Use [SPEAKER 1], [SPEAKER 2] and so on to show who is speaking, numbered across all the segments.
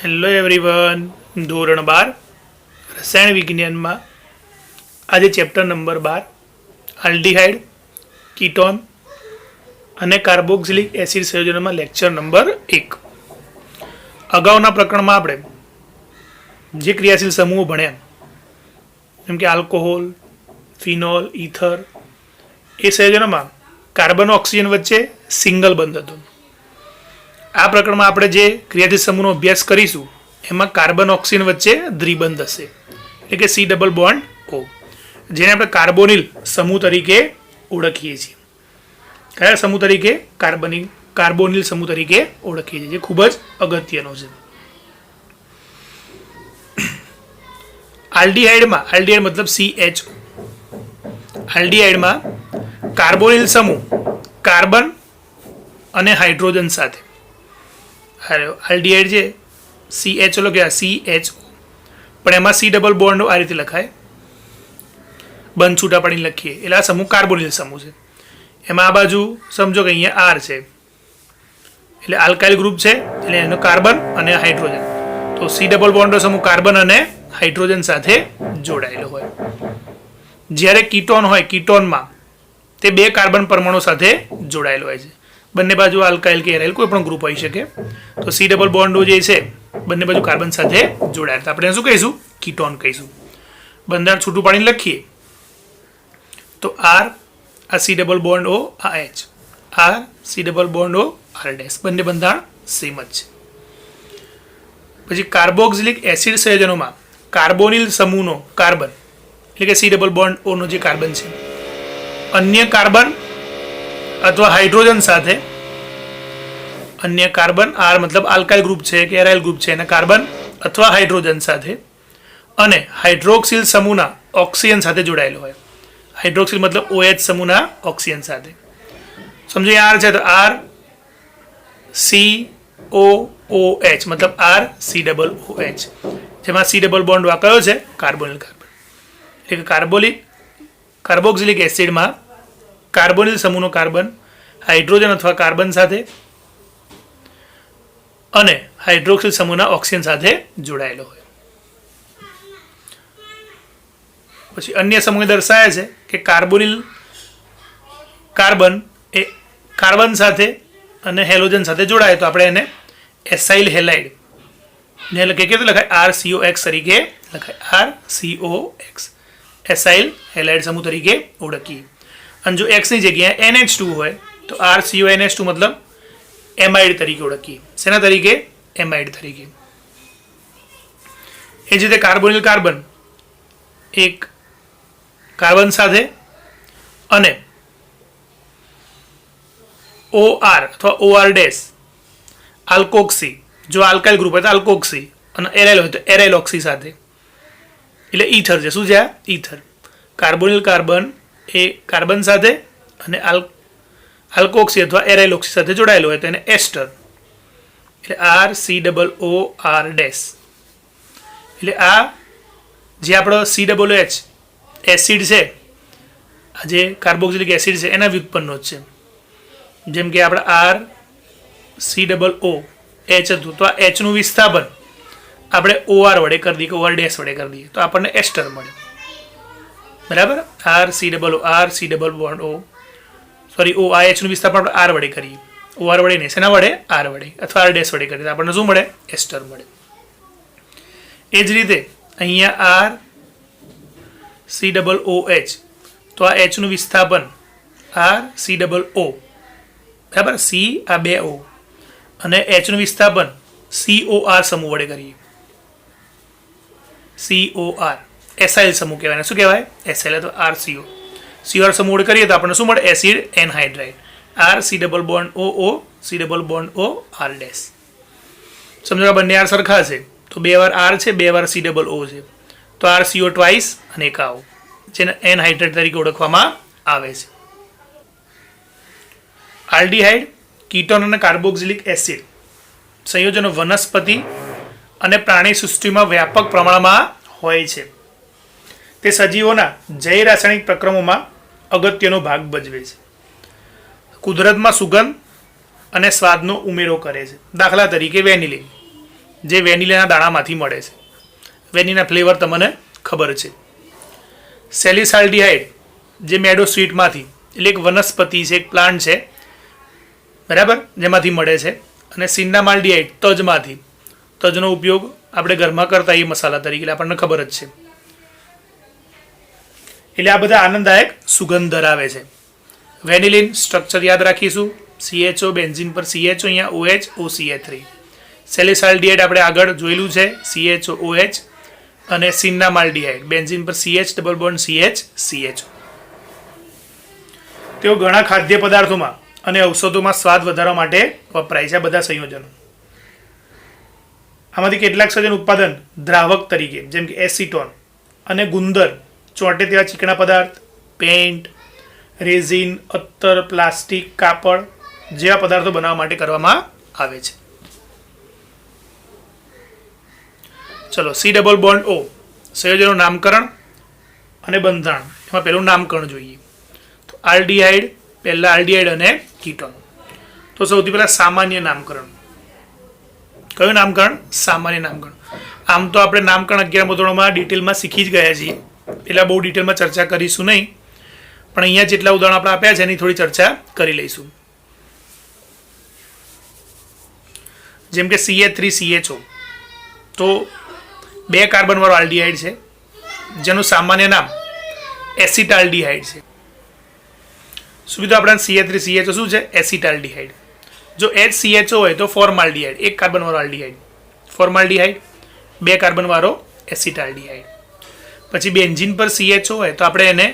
[SPEAKER 1] Hello everyone, ધોરણ 12 રસાયણ વિજ્ઞાનમાં આજે ચેપ્ટર નંબર 12 આલ્ડીહાઇડ, કીટોન અને કાર્બોક્સિલિક એસિડ સંયોજનોમાં લેક્ચર નંબર 1. અગાઉના પ્રકરણમાં આપણે જે ક્રિયાશીલ સમૂહો ભણ્યા જેમ કે આલ્કોહોલ, ફિનોલ, ઇથર એ સંયોજનોમાં કાર્બન ઓક્સિજન વચ્ચે સિંગલ બંધ હતો. આ પ્રકરણમાં આપણે જે ક્રિયાશીલ સમૂહનો અભ્યાસ કરીશું એમાં કાર્બન ઓક્સિજન વચ્ચે દ્વિબંધ હશે, એટલે કે સી ડબલ બોન્ડ ઓ, જેને આપણે કાર્બોનિલ સમૂહ તરીકે ઓળખીએ છીએ. કયા સમૂહ તરીકે? કાર્બોનિલ સમૂહ તરીકે ઓળખીએ છીએ, જે ખૂબ જ અગત્યનો છે. આલ્ડીહાઇડમાં, આલ્ડીહાઇડ મતલબ CH, આલ્ડીહાઇડમાં કાર્બોનિલ સમૂહ કાર્બન અને હાઇડ્રોજન સાથે, આલ્ડીહાઇડ છે CH લો કે CHO, પણ એમાં સી ડબલ બોન્ડ આ રીતે લખાય, બંધ છૂટા પાડીને લખીએ એટલે આ સમૂહ કાર્બોનિલ સમૂહ છે. એમાં આ બાજુ સમજો કે અહીંયા R છે એટલે આલ્કાઇલ ગ્રુપ છે, એટલે એનો કાર્બન અને હાઇડ્રોજન, તો સી ડબલ બોન્ડનો સમૂહ કાર્બન અને હાઇડ્રોજન સાથે જોડાયેલો હોય. જ્યારે કીટોન હોય, કીટોનમાં તે બે કાર્બન પરમાણુ સાથે જોડાયેલો હોય છે. બંને બાજુ આલ્કાઇલ કે એરાઇલ કોઈ પણ ગ્રુપ હોઈ શકે, તો સી ડબલ બોન્ડ જે છે બંને બાજુ કાર્બન સાથે જોડાયેલ, તો આપણે શું કહીશું? કીટોન કહીશું. બંધારણ છૂટું પાડીને લખીએ તો R, આ સી ડબલ બોન્ડ O, આ H, R C double bond O, R dash, બંને બંધારણ સેમ જ છે. પછી કાર્બોક્સિલિક એસિડ સંયોજનોમાં કાર્બોનિલ સમૂહનો કાર્બન, એટલે કે સી ડબલ બોન્ડ O નો જે કાર્બન છે, અન્ય કાર્બન અથવા હાઇડ્રોજન સાથે, અન્ય કાર્બન, R મતલબ આલ્કાઇલ ગ્રુપ છે કે એરાઇલ ગ્રુપ છે, એના કાર્બન અથવા હાઇડ્રોજન સાથે અને હાઇડ્રોક્સિલ સમૂહના ઓક્સિજન સાથે જોડાયેલો હોય. હાઇડ્રોક્સિલ મતલબ OH સમૂહના ઓક્સિજન સાથે. સમજો R છે તો R COOH મતલબ R C ડબલ OH, જેમાં સી ડબલ બોન્ડ કયો છે? Carbonyl carbon. એટલે કાર્બોક્સિલિક એસિડમાં કાર્બોનિલ સમૂહનો કાર્બન હાઇડ્રોજન અથવા કાર્બન સાથે અને હાઇડ્રોક્સિલ સમૂહના ઓક્સિજન સાથે જોડાયેલો હોય. પછી અન્ય સમૂહ દર્શાવે છે કે કાર્બોનિલ કાર્બન એ કાર્બન સાથે અને હેલોજન સાથે જોડાય તો આપણે એને એસાઇલ હેલાઇડ, ને કેવી રીતે લખાય? RCOX તરીકે લખાય, RCOX, એસાઇલ હેલાઇડ સમૂહ તરીકે ઓળખીએ. અને જો X ની જગ્યાએ NH2 હોય તો RCONH2 મતલબ એમાઇડ તરીકે ઓળખીએ. શેના તરીકે? એમાઇડ તરીકે. એ જ રીતે કાર્બોનિલ કાર્બન એક કાર્બન સાથે અને OR અથવા OR ડેશ આલ્કોક્સી, જો આલ્કાઇલ ગ્રુપ હોય તો આલ્કોક્સી અને એરાઇલ હોય તો એરાઇલ ઓક્સી સાથે, એટલે ઈથર છે. શું છે આ? ઈથર. કાર્બોનિલ કાર્બન એ કાર્બન સાથે અને આલ્કોક્સી અથવા એરાઇલ ઓક્સી સાથે જોડાયેલો હોય તો એને એસ્ટર, એટલે RCOOR ડેશ. એટલે આ જે આપણો COOH એસિડ છે, આ જે કાર્બોક્સિલિક એસિડ છે એના વ્યુત્પન્નો જ છે. જેમ કે આપણે RCOOH હતું તો આ H નું વિસ્થાપન આપણે OR વડે કરી દઈએ કે OR ડેશ વડે કરી દઈએ તો આપણને એસ્ટર મળે. બરાબર? OH નું વિસ્થાપન આપણે R વડે કરીએ, OR વડે નહીં, શેના વડે? R વડે અથવા R ડેશ વડે કરીએ તો આપણને શું મળે? એસ્ટર મળે. એ જ રીતે અહીંયા RCOOH તો આ H નું વિસ્થાપન RCOO, બરાબર? C આ બે O અને H નું વિસ્થાપન COR સમૂહ વડે કરીએ, COR એસાઇલ સમૂહ કહેવાય. શું કહેવાય? એસાઇલ અથવા RCO. COR સમૂહ વડે કરીએ તો આપણને શું મળે? Acid anhydride, RC double bond OO, C double bond O, R dash. સમજો કે બંને R સરખા છે તો બે વાર R છે, બે વાર C ડબલ O છે, તો RCO ટ્વાઇસ અને એક આવો, જેને એનહાઇડ્રાઇડ તરીકે ઓળખવામાં આવે છે. આલ્ડીહાઇડ, કીટોન અને કાર્બોક્સિલિક એસિડ સંયોજનો વનસ્પતિ અને પ્રાણી સૃષ્ટિમાં વ્યાપક પ્રમાણમાં હોય છે. તે સજીવોના જૈવ રાસાયણિક પ્રક્રમોમાં અગત્યનો ભાગ ભજવે છે. કુદરતમાં સુગંધ અને સ્વાદનો ઉમેરો કરે છે. દાખલા તરીકે વેનિલિન, જે વેનીલાના દાણામાંથી મળે છે. વેનીલા ફ્લેવર તમને ખબર છે. સેલિસાલ્ડિહાઇડ જે મેડો સ્વીટમાંથી, એટલે એક વનસ્પતિ છે, એક પ્લાન્ટ છે, બરાબર, જેમાંથી મળે છે. અને સિન્નામાલ્ડિહાઇડ તજમાંથી. તજનો ઉપયોગ આપણે ઘરમાં કરતા એ મસાલા તરીકે, એટલે આપણને ખબર જ છે. એટલે આ બધા આનંદદાયક સુગંધ ધરાવે છે. વેનિલિન સ્ટ્રક્ચર યાદ રાખીશું. CHO, બેન્ઝીન પર CHO, અહીંયા OH OCH3. સેલિસાલ્ડિહાઇડ આપણે આગળ જોયેલું છે, CHO OH. અને સિન્નામાલ્ડિહાઇડ બેન્ઝીન પર CH double bond CH CHO. તેઓ ઘણા ખાદ્ય પદાર્થોમાં અને ઔષધોમાં સ્વાદ વધારવા માટે વપરાય છે આ બધા સંયોજનો. આમાંથી કેટલાક સંયોજન ઉત્પાદન દ્રાવક તરીકે, જેમ કે એસિટોન અને ગુંદર, ચોંટે તેવા ચીકણા પદાર્થ, પેઇન્ટ, રેઝિન, અત્તર, પ્લાસ્ટિક, કાપડ જેવા પદાર્થો બનાવવા માટે કરવામાં આવે છે. ચલો, C ડબલ બોન્ડ O સંયોજનનું નામકરણ અને બંધારણ. એમાં પહેલું નામકરણ જોઈએ તો આલ્ડીહાઇડ, પહેલા આલ્ડીહાઇડ અને કીટોન. તો સૌથી પહેલા સામાન્ય નામકરણ. કયું નામકરણ? સામાન્ય નામકરણ. આમ તો આપણે નામકરણ 11મા ધોરણમાં ડિટેલમાં શીખી જ ગયા છીએ, એટલે બહુ ડિટેલમાં ચર્ચા કરીશું નહીં, પણ અહીંયા જેટલા ઉદાહરણો આપણે આપ્યા છે એની થોડી ચર્ચા કરી લઈશું. જેમ કે CH3CHO તો 2 કાર્બન વાળો આલ્ડીહાઇડ છે, જેનું સામાન્ય નામ એસિટાલ્ડીહાઇડ છે. શું કીધું આપણે? CH3CHO શું છે? એસિટાલ્ડીહાઇડ. જો HCHO હોય તો ફોર્માલ્ડીહાઇડ, 1 કાર્બન વાળો આલ્ડીહાઇડ ફોર્માલ્ડીહાઇડ, 2 કાર્બન વાળો એસિટાલ્ડીહાઇડ. પછી બેન્ઝીન પર CHO હોય તો આપણે એને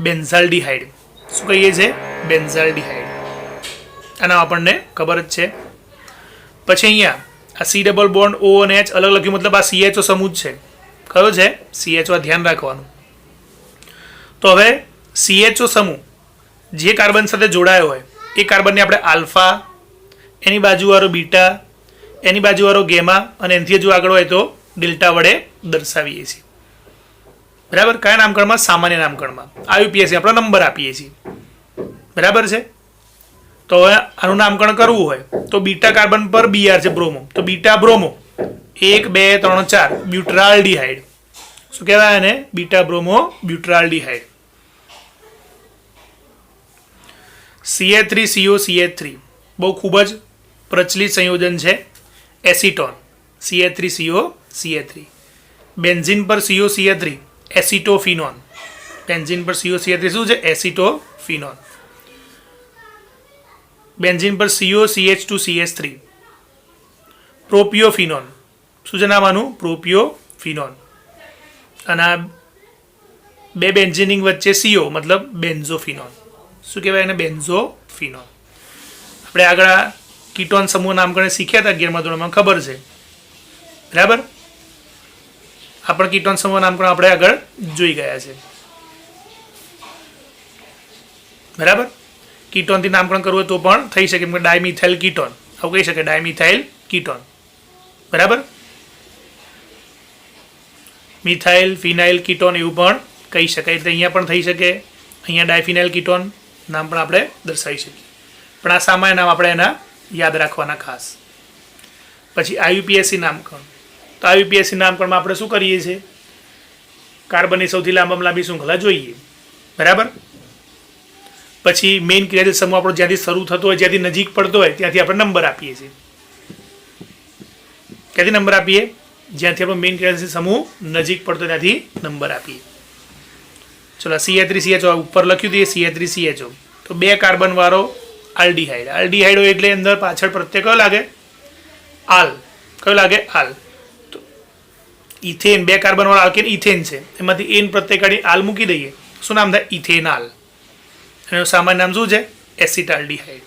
[SPEAKER 1] બેન્ઝાલ્ડીહાઇડ શું કહીએ છીએ? બેન્ઝાલ્ડીહાઇડ. આના આપણને ખબર જ છે. પછી અહીંયા આ C ડબલ બોન્ડ O અને H અલગ લખ્યું, મતલબ આ CHO સમૂહ જ છે. કયો છે? CHO. ધ્યાન રાખવાનું. તો હવે CHO સમૂહ જે કાર્બન સાથે જોડાયો હોય એ કાર્બનને આપણે આલ્ફા, એની બાજુવાળો બીટા, એની બાજુવાળો ગેમા અને એનાથી જો આગળ હોય તો ડેલ્ટા વડે દર્શાવીએ છીએ. બરાબર? કયા નામકરણમાં? સામાન્ય નામકરણમાં. IUPAC આપણે નંબર આપીએ છીએ. બરાબર છે? તો હવે આનું નામકરણ કરવું હોય તો બીટા કાર્બન પર Br છે, બ્રોમો, તો બીટા બ્રોમો 1 2 3 4 બ્યુટ્રાલ્ડીહાઇડ. શું કહેવાય એને? Beta bromo બ્યુટ્રાલ્ડીહાઇડ. CH3CO CH3 બહુ ખૂબ જ પ્રચલિત સંયોજન છે. Acetone CH3CO CH3. બેન્ઝીન પર CO CH3 એસિટોફિનોન. બેન્ઝીન પર CO CH3 શું છે? એસિટોફિનોન. બેન્ઝીન પર CO CH2 CH3 પ્રોપિયોફિનોન. શું છે નામ આનું? પ્રોપિયોફિનોન. અને આ 2 બેન્ઝીન વચ્ચે CO મતલબ બેન્ઝોફિનોન. શું કહેવાય એને? બેન્ઝોફિનોન. આપણે આગળ કીટોન સમૂહ નામકરણ શીખ્યા હતા 11મા ધોરણમાં, ખબર છે. બરાબર? આ પણ કીટોન સમૂહ નામકરણ આપણે આગળ જોઈ ગયા છે. બરાબર? કીટોનથી નામકરણ કરવું હોય તો પણ થઈ શકે, એમ કે ડાયમિથાઇલ કીટોન આવું કહી શકે, ડાયમિથાઇલ કીટોન. બરાબર? મિથાઇલ ફિનાઇલ કીટોન એવું પણ કહી શકાય. એટલે અહીંયા પણ થઈ શકે. અહીંયા ડાયફિનાઇલ કીટોન નામ પણ આપણે દર્શાવી શકીએ, પણ આ સામાન્ય નામ આપણે એના યાદ રાખવાના ખાસ. પછી IUPAC નામકરણ. તો IUPAC નામકરણમાં આપણે શું કરીએ છીએ? કાર્બનની સૌથી લાંબામાં લાંબી શૃંખલા જોઈએ. બરાબર? પછી મેઇન ક્રિયાશીલ સમૂહ આપણો જ્યાંથી શરૂ થતો હોય, જ્યાંથી નજીક પડતો હોય ત્યાંથી આપણે નંબર આપીએ છીએ. ક્યાંથી નંબર આપીએ? જ્યાંથી આપણો મેઇન ક્રિયાશીલ સમૂહ નજીક પડતો ત્યાંથી નંબર આપીએ. ચલો, CH3CHO ઉપર લખ્યું હતું, એ CH3CHO તો 2 કાર્બન વાળો આલ્ડીહાઇડ. આલ્ડીહાઇડ હોય એટલે અંદર પાછળ પ્રત્યય કયો લાગે? આલ. કયો લાગે? આલ. તો ઇથેન 2 કાર્બન વાળો આલ્કેન ઇથેન છે, એમાંથી એન પ્રત્યય કાઢી આલ મૂકી દઈએ. શું નામ થાય? ઇથેનાલ. એનું સામાન્ય નામ શું છે? એસિટાલ્ડીહાઇડ.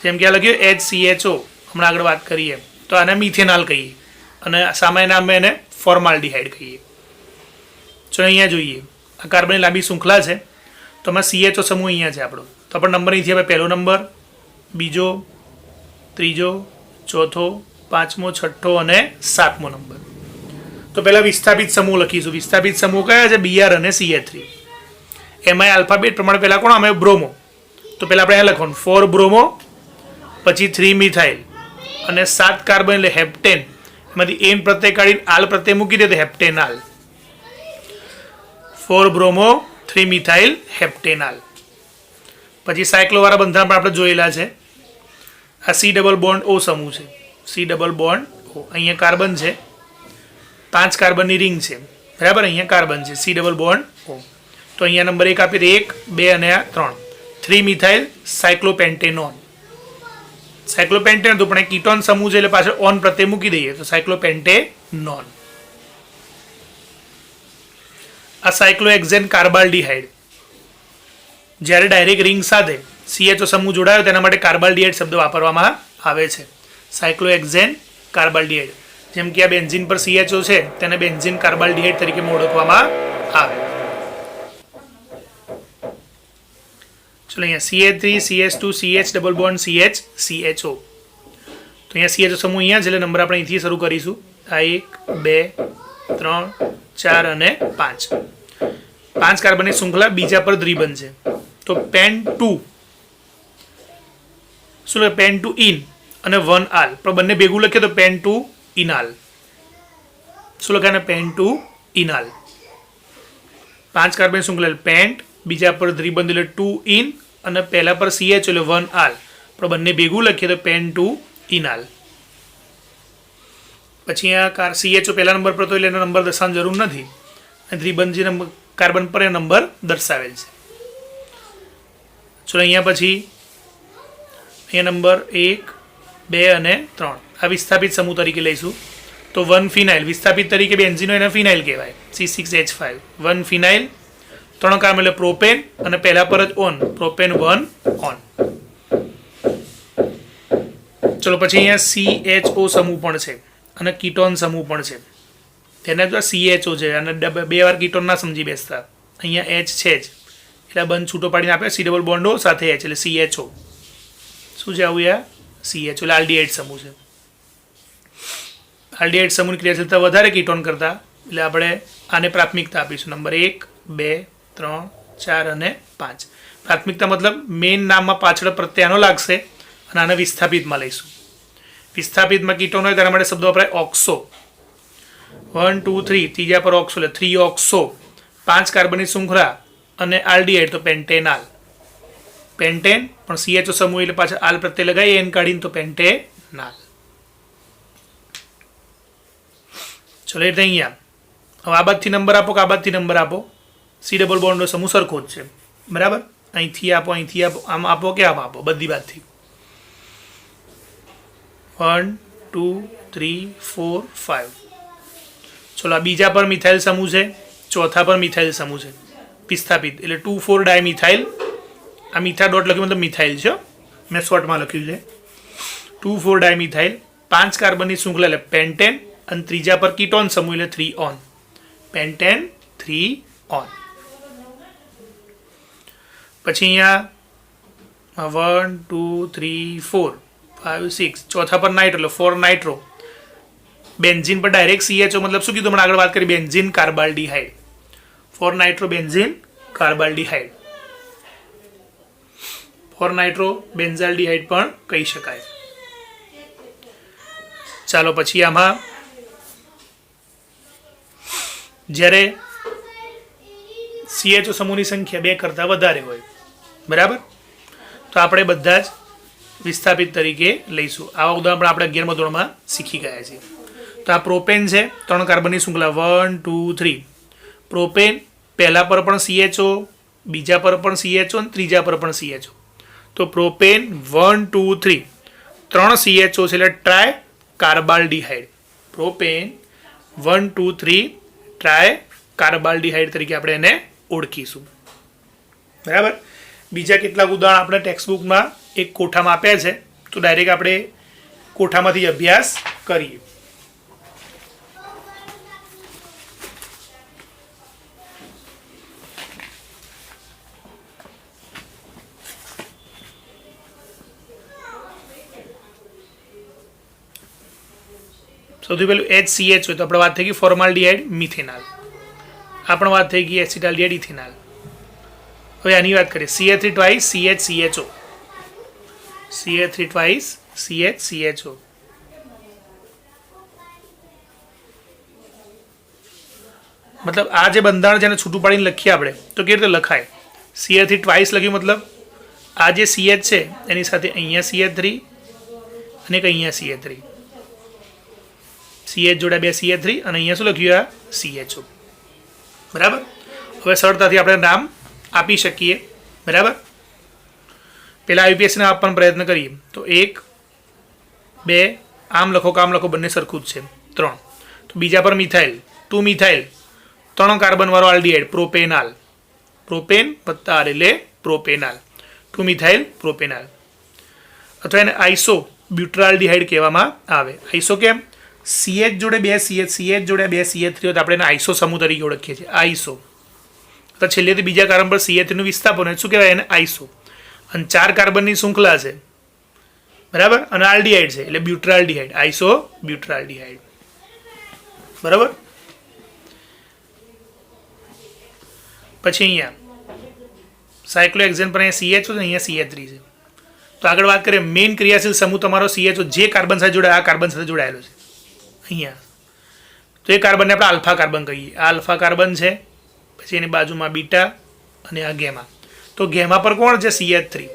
[SPEAKER 1] જેમ કે આ લખ્યું HCHO, હમણાં આગળ વાત કરીએ તો આને મિથેનાલ કહીએ, અને સામાન્ય નામ એને ફોર્માલ્ડીહાઇડ કહીએ. ચલો, અહીંયા જોઈએ આ કાર્બનની લાંબી શૃંખલા છે, તો આમાં CHO સમૂહ અહીંયા છે આપણો. તો આપણે નંબર અહીંથી આપણે પહેલો નંબર, બીજો, ત્રીજો, ચોથો, પાંચમો, છઠ્ઠો અને સાતમો નંબર. તો પહેલાં વિસ્થાપિત સમૂહ લખીશું. વિસ્થાપિત સમૂહ કયા છે? Br અને CH3. એમાં આલ્ફાબેટ પ્રમાણે પહેલાં કોણ અમે? બ્રોમો. તો પહેલાં આપણે અહીંયા લખવાનું 4 બ્રોમો, પછી 3 મિથાઇલ અને 7 કાર્બન એટલે હેપ્ટેન. એમાંથી એન પ્રત્યય કાઢીને આલ પ્રત્યય મૂકી દે તો હેપ્ટેનાલ. 4 બ્રોમો 3 મિથાઇલ હેપ્ટેનાલ. પછી સાયક્લોવાળા બંધારણ પણ આપણે જોયેલા છે. આ સી ડબલ બોન્ડ ઓ સમૂહ છે. C double bond O. અહીંયા કાર્બન છે, 5 કાર્બનની રિંગ છે, બરાબર. અહીંયા કાર્બન છે, સી ડબલ બોન્ડ ઓ. તો અહીંયા નંબર 1 આપી દે, 1 2 અને આ 3. 3 મિથાઇલ સાયક્લોપેન્ટેનોન. સાયક્લોપેન્ટેન તો પણ કીટોન સમૂહ છે એટલે પાછળ ઓન પ્રત્યય મૂકી દઈએ તો સાયક્લોપેન્ટેનોન. આ સાયક્લોહેક્ઝેન કાર્બાલ્ડિહાઇડ. જ્યારે ડાયરેક્ટ રિંગ સાથે CHO સમૂહ જોડાયો તેના માટે કાર્બાલ્ડિહાઇડ શબ્દ વાપરવામાં આવે છે. સાયક્લોહેક્ઝેન કાર્બાલ્ડિહાઇડ. જેમ કે આ બેન્ઝીન પર CHO છે તેને બેન્ઝીન કાર્બાલ્ડિહાઇડ તરીકે ઓળખવામાં આવે. ચલો અહીંયા CH3 CH2 CH double bond CH CHO. તો અહીંયા CHO સમૂહ અહીંયા છે એટલે નંબર આપણે અહીંથી શરૂ કરીશું. આ 1 2 3 4 અને 5. 5 કાર્બનની શૃંખલા બીજા પર દ્વિબંધ છે. તો પેન 2 શું લખે? પેન 2 ઇન અને 1 આલ. પણ બંને ભેગું લખીએ તો પેન 2 ઇનાલ. શું લખાય? પેન 2 ઇનાલ. 5 કાર્બન શૃંખલા પેન્ટ, બીજા પર દ્વિબંધ એટલે 2 ઇન અને પહેલા પર CH એટલે 1 આલ. પણ બંને ભેગું લખીએ તો પેન 2 ઇનાલ. પછી આ CHO પહેલા નંબર પર તો એટલે એનો નંબર દર્શાવવાની જરૂર નથી. અને દ્વિબંધ જે કાર્બન પર એ નંબર દર્શાવેલ છે. ચલો અહીંયા પછી અહીંયા નંબર 1 2 અને 3 આ વિસ્થાપિત સમૂહ તરીકે લઈશું. તો 1 ફિનાઇલ વિસ્થાપિત તરીકે બેન્ઝીન હોય એને ફિનાઇલ કહેવાય, C6H5. 1 ફિનાઇલ, 3 કાર્બન એટલે પ્રોપેન અને પહેલા પર જ ઓન, પ્રોપેન 1 ઓન. ચલો પછી અહીંયા CHO સમૂહ પણ છે અને કીટોન સમૂહ પણ છે. તેને જો CHO છે અને 2 વાર કીટોન ના સમજી બેસતા. અહીંયા H છે જ એટલે બંધ છૂટો પાડીને આપે સી ડબલ બોન્ડો સાથે H એટલે CHO. શું છે આવું? યાર CHO એટલે આલ્ડીહાઇડ સમૂહ છે. આલ્ડીહાઇડ સમૂહની ક્રિયાશીલતા વધારે કીટોન કરતા એટલે આપણે આને પ્રાથમિકતા આપીશું. નંબર 1 2 3 4 અને 5. પ્રાથમિકતા મતલબ મેઇન નામમાં પાછળ પ્રત્યયનો લાગશે અને આને વિસ્થાપિતમાં લઈશું. વિસ્થાપિતમાં કીટોન હોય તેના માટે શબ્દ વપરાય ઓક્સો. 1 2 3 ત્રીજા પર ઓક્સો એટલે 3 ઓક્સો. 5 કાર્બનની શૃંખલા અને આલ્ડીહાઇડ તો પેન્ટેનાલ. પેન્ટેન પણ CHO સમૂહ એટલે પાછળ આલ પ્રત્યય લગાવી એન કાઢીને તો પેન્ટેનાલ. ચલો એટલે અહીંયા હવે આ બાદથી નંબર આપો કે આ બાદથી નંબર આપો. સી ડબલ બોન્ડનો સમૂહ સરખો જ છે, બરાબર. અહીંથી આપો, અહીંથી આપો, આમ આપો કે આમ આપો, બધી બાદથી. 1 2 3 4 5. ચલો આ બીજા પર મિથાઇલ સમૂહ છે, ચોથા પર મિથાઇલ સમૂહ છે વિસ્થાપિત એટલે 2 4 ડાયમિથાઇલ. આ મિથા ડોટ લખ્યું મતલબ મિથાઇલ છે, મેં શોર્ટમાં લખ્યું છે. 2 4 ડાયમિથાઇલ, 5 કાર્બનની શૃંખલા એટલે પેન્ટેન અને ત્રીજા પર કીટોન સમૂહ એટલે 3 ઓન. Pentane 3 on. પછી અહીંયા 1 2 3 4 5 6 ચોથા પર નાઇટ્રો એટલે 4 નાઇટ્રો. બેન્ઝીન પર ડાયરેક્ટ CHO મતલબ શું કીધું હમણાં આગળ વાત કરી? Benzene carbaldehyde. 4 nitro benzene carbaldehyde. 4 nitro benzaldehyde પણ કહી શકાય. ચાલો પછી આમાં જ્યારે CHO સમૂહની સંખ્યા 2 કરતાં વધારે હોય, બરાબર, તો આપણે બધા જ વિસ્થાપિત તરીકે લઈશું. આવા ઉદાહરણ આપણે 11મા ધોરણમાં શીખી ગયા છીએ. તો આ પ્રોપેન છે, 3 કાર્બનની શૃંખલા 1 2 3. પ્રોપેન પહેલા પર પણ CHO, બીજા પર પણ CHO અને ત્રીજા પર પણ CHO. તો પ્રોપેન 1 2 3 3 CHO છે એટલે ટ્રાય કાર્બાલ્ડિહાઇડ. પ્રોપેન 1 2 3 ટ્રાય કાર્બાલ્ડિહાઇડ તરીકે આપણે એને ઓળખીશું, બરાબર. બીજા કેટલાક ઉદાહરણ આપણે ટેક્સ્ટબુકમાં એક કોઠામાં આપ્યા છે, તો ડાયરેક્ટ આપણે કોઠામાંથી અભ્યાસ કરીએ. સૌથી પહેલું HCH હોય તો આપણે વાત થઈ ગઈ ફોર્માલ્ડિહાઇડ મિથેનાલ. આ પણ વાત થઈ ગઈ એસિટાલ્ડિહાઇડ ઇથેનાલ. હવે આની વાત કરીએ. CH3 twice CH CHO. CH3 twice CH CHO. मतलब आ जे બંધારણ જેને છૂટું પાડીને લખીએ આપણે તો કેવી રીતે લખાય CH થી ટ્વાઇસ લખ્યું मतलब આ જે CH છે એની સાથે અહીંયા CH3 અને એક અહીંયા CH3 CH જોડે બે CH3 અને અહીંયા શું લખ્યું આ CHO બરાબર હવે સરળતાથી આપણે નામ આપી શકીએ બરાબર પહેલા IUPAC ને આપવાનો પ્રયત્ન કરીએ તો 1 2 આમ લખો કામ લખો બંને સરખું જ છે 3 તો બીજા પર મિથાઇલ 2 મિથાઇલ 3 કાર્બન વાળો આલ્ડીહાઇડ પ્રોપેનાલ પ્રોપેન વત્તા આર એટલે પ્રોપેનાલ 2 મિથાઇલ પ્રોપેનાલ અથવા એને આઇસો બ્યુટ્રાલ્ડીહાઇડ કહેવામાં આવે આઇસો કેમ CH જોડે બે CH જોડે બે CH3 હોય તો આપણે એને આઇસો સમૂહ તરીકે ઓળખીએ છીએ આઇસો તો છેલ્લેથી બીજા કાર્બન પર CH3 નું વિસ્થાપન શું કહેવાય એને આઇસો અને 4 કાર્બનની શૃંખલા છે બરાબર અને આલ્ડીહાઇડ છે એટલે બ્યુટ્રાલ્ડીહાઇડ આઇસો બ્યુટ્રાલ્ડીહાઇડ બરાબર પછી અહીંયા સાયક્લોહેક્સેન પર અહીંયા CH છે અહીંયા CH3 છે તો આગળ વાત કરીએ મેઇન ક્રિયાશીલ સમૂહ તમારો CHO જે કાર્બન સાથે જોડાય આ કાર્બન સાથે જોડાયેલો છે અહીંયા તો એ કાર્બનને આપણે આલ્ફા કાર્બન કહીએ આ આલ્ફા કાર્બન છે પછી એની બાજુમાં બીટા અને આ ગેમા તો ગેમા પર કોણ છે CH3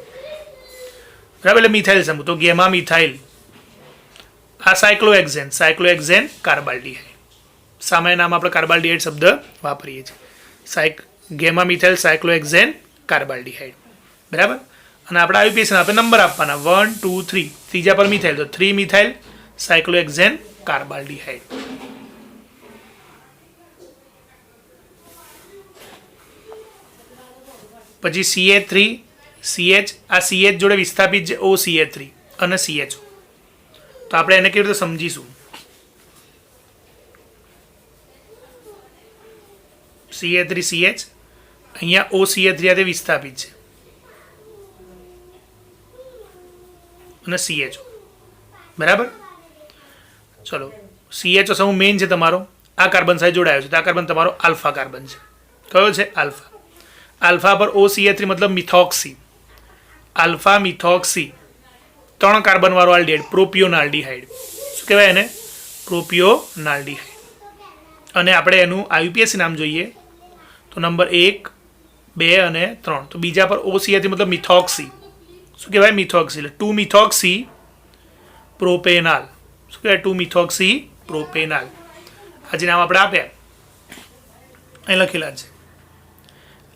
[SPEAKER 1] બરાબર એટલે મિથાઇલ સમૂહ તો ગેમા મિથાઇલ આ સાયક્લોહેક્સેન કાર્બાલ્ડીહાઇડ સામાન્ય નામ આપણે કાર્બાલ્ડીહાઇડ શબ્દ વાપરીએ છીએ ગેમા મિથાઇલ સાયક્લોહેક્સેન કાર્બાલ્ડીહાઇડ બરાબર અને આપણે IUPAC આપણે નંબર આપવાના 1 2 3 ત્રીજા પર મિથાઇલ તો 3 મિથાઇલ સાયક્લોહેક્સેન કાર્બાલ્ડીહાઇડ પછી CH3 CH આ CH જોડે વિસ્થાપિત છે OCH3 અને CHO તો આપણે એને કેવી રીતે સમજીશું CH3 CH અહીંયા OCH3 સાથે વિસ્થાપિત છે અને CHO બરાબર ચલો CHO સમૂહ મેઇન છે તમારો આ કાર્બન સાથે જોડાયો છે તો આ કાર્બન તમારો આલ્ફા કાર્બન છે કયો છે આલ્ફા આલ્ફા પર OCH3 मतलब મિથોક્સી આલ્ફા મિથોક્સી 3 કાર્બન વાળો આલ્ડીહાઇડ પ્રોપિયોનાલ્ડીહાઇડ શું કહેવાય એને પ્રોપિયોનાલ્ડીહાઇડ અને આપણે એનું IUPAC નામ જોઈએ તો નંબર 1 2 અને 3 તો બીજા પર OCH3 मतलब મિથોક્સી શું કહેવાય મિથોક્સી એટલે 2 મિથોક્સી પ્રોપેનાલ શું કહેવાય 2 મિથોક્સી પ્રોપેનાલ આ જે નામ આપણે આપ્યા અહીં લખેલા છે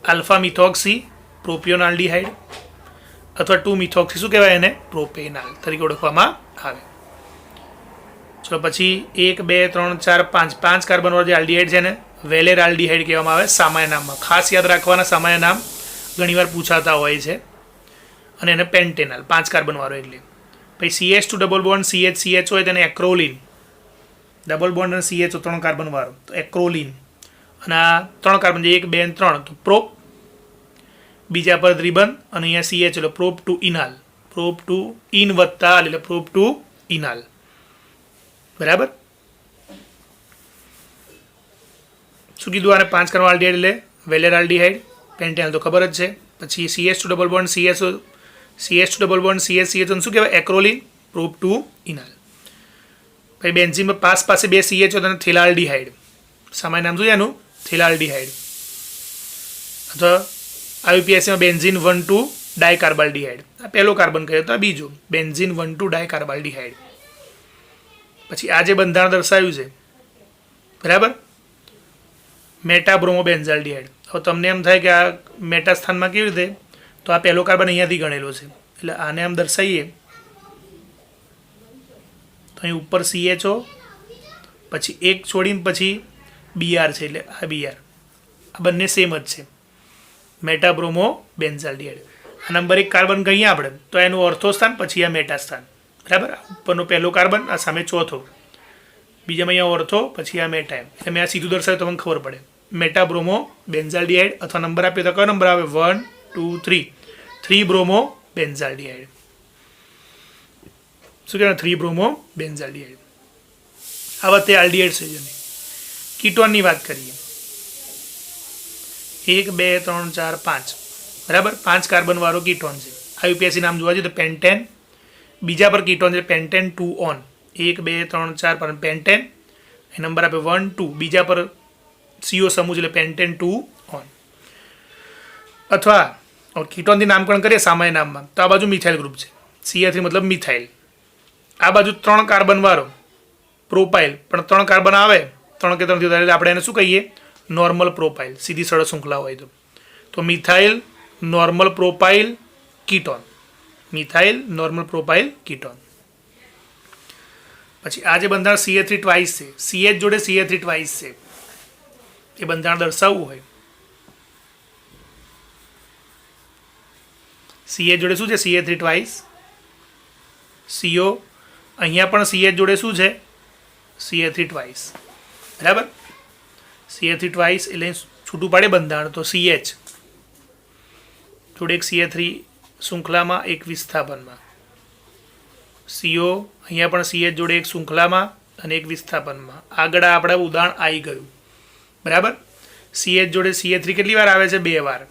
[SPEAKER 1] આલ્ફા મિથોક્સી પ્રોપિયોનાલ્ડીહાઇડ અથવા 2 મિથોક્સી શું કહેવાય એને પ્રોપેનાલ તરીકે ઓળખવામાં આવે ચલો પછી 1 2 3 4 5 5 કાર્બન વાળો જે આલ્ડીહાઇડ છે ને વેલેર આલ્ડીહાઇડ કહેવામાં આવે સામાન્ય નામમાં ખાસ યાદ રાખવાના સામાન્ય નામ ઘણીવાર પૂછાતા હોય છે અને એને પેન્ટેનાલ 5 કાર્બન વાળો એટલે પછી CH2 ડબલ બોન્ડ CH હોય તેને એક્રોલિન ડબલ બોન્ડ અને CHO 3 કાર્બન વાળો તો એક્રોલિન અને આ 3 કાર્બન જે 1 2 3 તો પ્રોપ બીજા પર દ્વિબંધ અને અહીંયા CH એટલે prop two enal prop two ene વત્તા એટલે પ્રોપ ટુ ઇનાલ બરાબર શું કીધું આને 5 કાર્બન આલ્ડીહાઇડ એટલે વેલેર આલ્ડીહાઇડ પેન્ટેનાલ તો ખબર જ છે પછી CH2 double bond CH2 double bond CH શું કહેવાય એક્રોલિન પ્રોપ ટુ ઇનાલ પછી બેન્ઝીનમાં પાસે બે CH અને થેલાલ્ડીહાઇડ સામાન્ય નામ શું છે એનું થેલાલ્ડીહાઇડ અથવા IUPAC માં બેન્ઝીન 1,2 ડાયકાર્બાલ્ડીહાઇડ આ પહેલો કાર્બન કહ્યો તો આ બીજો બેન્ઝીન 1,2 ડાયકાર્બાલ્ડીહાઇડ પછી આ જે બંધારણ દર્શાવ્યું છે બરાબર મેટાબ્રોમોબેન્ઝાલ્ડીહાઇડ હવે તમને એમ થાય કે આ મેટા સ્થાનમાં કેવી રીતે તો આ પહેલો કાર્બન અહીંયાથી ગણેલો છે એટલે આને આમ દર્શાવીએ તો અહીં ઉપર CHO પછી એક છોડીને પછી BR છે એટલે આ BR આ બંને સેમ જ છે મેટાબ્રોમોબેન્ઝાલ્ડીહાઇડ આ નંબર 1 કાર્બન કહીએ આપણે તો એનું ઓર્થો સ્થાન પછી આ મેટા સ્થાન બરાબર ઉપરનો પહેલો કાર્બન આ સામે ચોથો બીજામાં અહીંયા ઓર્થો પછી આ મેટા એમ એટલે મેં આ સીધું દર્શાવ્યું તમને ખબર પડે મેટાબ્રોમોબેન્ઝાલ્ડીહાઇડ અથવા નંબર આપ્યો તો કયો નંબર આવે 1 2 3 3 બ્રોમોબેન્ઝાલ્ડીહાઇડ શું કહેવાય 3 બ્રોમોબેન્ઝાલ્ડીહાઇડ આ વખતે આલ્ડીહાઇડ છે જેની કીટોનની વાત કરીએ 1 2 3 4 5 બરાબર 5 કાર્બન વાળો કીટોન છે IUPAC નામ જોવા જોઈએ તો પેન્ટેન બીજા પર કીટોન છે પેન્ટેન 2 ઓન 1 2 3 4 પર પેન્ટેન એ નંબર આપે 1 2 બીજા પર CO સમૂહ એટલે પેન્ટેન 2 ઓન. અથવા કીટોનથી નામકરણ કરીએ સામાન્ય નામમાં તો આ બાજુ મિથાઇલ ગ્રુપ છે. CH3 મતલબ મિથાઇલ. આ બાજુ 3 કાર્બન વાળો પ્રોપાઇલ, પણ 3 કાર્બન આવે 3 કે 3 થી વધારે આપણે એને શું કહીએ? Normal propyl. સીધી સરળ શૃંખલા હોય તો methyl normal propyl ketone. Methyl normal propyl ketone. પછી આ જે બંધારણ CH3 ટ્વાઇસ છે, CH જોડે CH3 ટ્વાઇસ છે, એ બંધારણ દર્શાવવું હોય CH જોડે શું છે? CH3 twice. CO અહીંયા પણ CH જોડે શું છે? CH3 twice. બરાબર. CH3 ટ્વાઇસ એટલે છૂટું પાડે બંધારણ તો CH જોડે એક CH3 શૃંખલામાં એક વિસ્થાપનમાં. CO અહીંયા પણ CH જોડે એક શૃંખલામાં અને એક વિસ્થાપનમાં. આગળ આપણે ઉદાહરણ આવી ગયું. બરાબર. CH જોડે CH3 કેટલી વાર આવે છે? 2 વાર.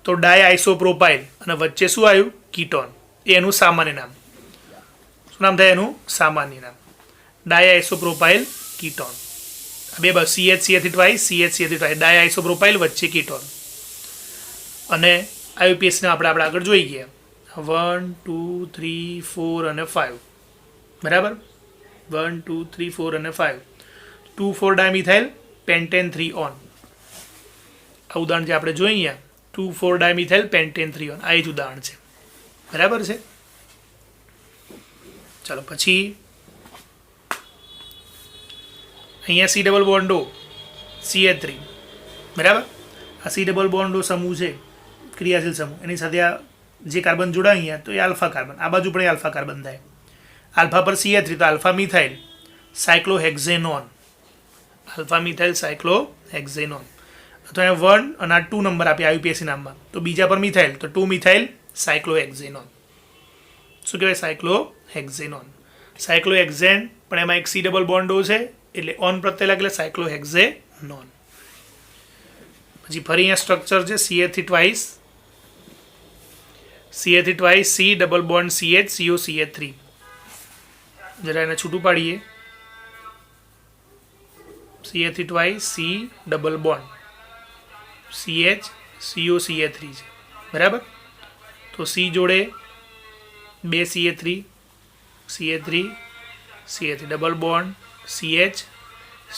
[SPEAKER 1] તો ડાય આઇસોપ્રોપાઇલ અને વચ્ચે શું આવ્યું? કીટોન. એ એનું સામાન્ય નામ. શું નામ થાય એનું? સામાન્ય નામ. ડાય આઇસોપ્રોપાઇલ કીટોન. બે બસ CH ટ્વાઇસ, CH ટ્વાઇસ, ડાય આઇસોપ્રોપાઇલ વચ્ચે કીટોન. અને IUPACને આપણે આગળ જોઈ ગયા. 1 2 3 4 અને 5. બરાબર. 1 2 3 4 અને 5. 2,4 ડાયમિથાઇલ પેન્ટેન 3 ઓન. આ ઉદાહરણ જે આપણે જોઈએ અહીંયા 2,4 ડાયમિથાઇલ પેન્ટેન 3 ઓન. આ જ ઉદાહરણ છે. બરાબર છે. ચાલો પછી અહીંયા C ડબલ બોન્ડો CH3. બરાબર. આ C ડબલ બોન્ડો સમૂહ છે, ક્રિયાશીલ સમૂહ. એની સાથે આ જે કાર્બન જોડાય અહીંયા તો એ આલ્ફા કાર્બન. આ બાજુ પણ આલ્ફા કાર્બન થાય. આલ્ફા પર CH3 તો alpha methyl cyclohexanone. Alpha methyl cyclohexanone. તો અહીંયા 1 અને આ 2 નંબર આપ્યા IUPAC નામમાં. તો બીજા પર મિથાઇલ તો 2 મિથાઇલ સાયક્લોહેક્ઝેનોન. શું કહેવાય? સાયક્લોહેક્ઝેનોન. સાયક્લોહેક્ઝેન પણ એમાં એક C ડબલ બોન્ડો છે એટલે ઓન પ્રત્યે લાગે એટલે સાયક્લોહેક્ઝેનોન. પછી ફરી અહીંયા સ્ટ્રક્ચર છે CH3 twice. CH3 twice C double bond CH CO CH3. જરા એને છૂટું પાડીએ. CH3 twice C double bond CH CO CH3 છે. બરાબર. તો C જોડે 2 CH3 double bond CH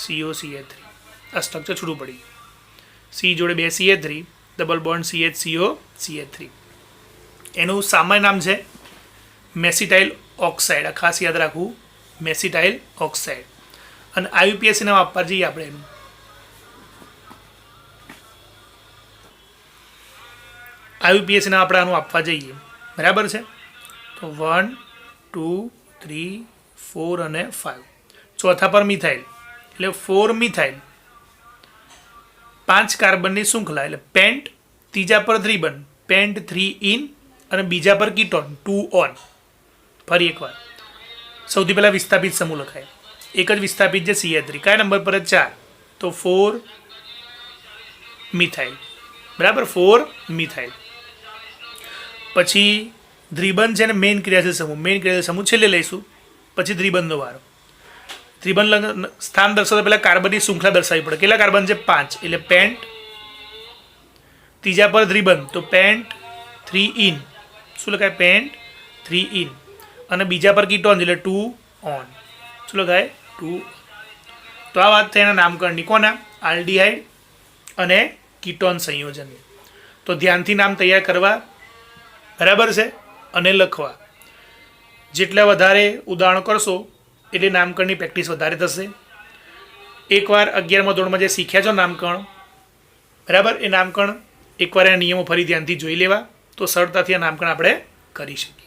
[SPEAKER 1] CO CH3. આ સ્ટ્રક્ચર છૂટું પડી. C જોડે 2 CH3 double bond CH CO CH3. એનું સામાન્ય નામ છે મેસિટાઇલ ઓક્સાઇડ. આ ખાસ યાદ રાખવું, મેસિટાઇલ ઓક્સાઇડ. અને IUPAC નામ આપવા જઈએ આપણે એનું. IUPAC નામ આપણે આનું આપવા જઈએ. બરાબર છે. તો 1 2 3 4 અને 5. ચોથા પર મિથાઇલ એટલે 4 મિથાઇલ 5 કાર્બનની શૃંખલા એટલે પેન્ટ. ત્રીજા પર ત્રિબંધ પેન્ટ 3 ઇન અને બીજા પર કીટોન 2 ઓન. ફરી એકવાર સૌથી પહેલાં વિસ્થાપિત સમૂહ લખાય. એક જ વિસ્થાપિત છે CH3. કયા નંબર પર? 4. તો 4 મિથાઇલ. બરાબર. 4 મિથાઇલ. પછી દ્વિબંધ છે ને મેઇન ક્રિયાશીલ સમૂહ. મેઇન ક્રિયાશીલ સમૂહ છેલ્લે લઈશું. પછી દ્વિબંધનો વારો. ત્રિબંધ સ્થાન દર્શાવતા પહેલાં કાર્બનની શૃંખલા દર્શાવવી પડે. કેટલા કાર્બન છે? 5. એટલે પેન્ટ. ત્રીજા પર દ્વિબંધ તો પેન્ટ 3 ઇન. શું લખાય? Pant 3 in. અને બીજા પર કીટોન એટલે 2 ઓન. શું લખાય? 2. તો આ વાત થઈ એના નામકરણની. કોના? આલ્ડીહાઇડ અને કીટોન સંયોજનની. તો ધ્યાનથી નામ તૈયાર કરવા. બરાબર છે. અને લખવા. જેટલા વધારે ઉદાહરણો કરશો એટલે નામકરણની પ્રેક્ટિસ વધારે થશે. એકવાર 11મા ધોરણમાં જે શીખ્યા છો નામકરણ, બરાબર, એ નામકરણ એકવાર એના નિયમો ફરી ધ્યાનથી જોઈ લેવા તો સરળતાથી આ નામકરણ આપણે કરી શકીએ.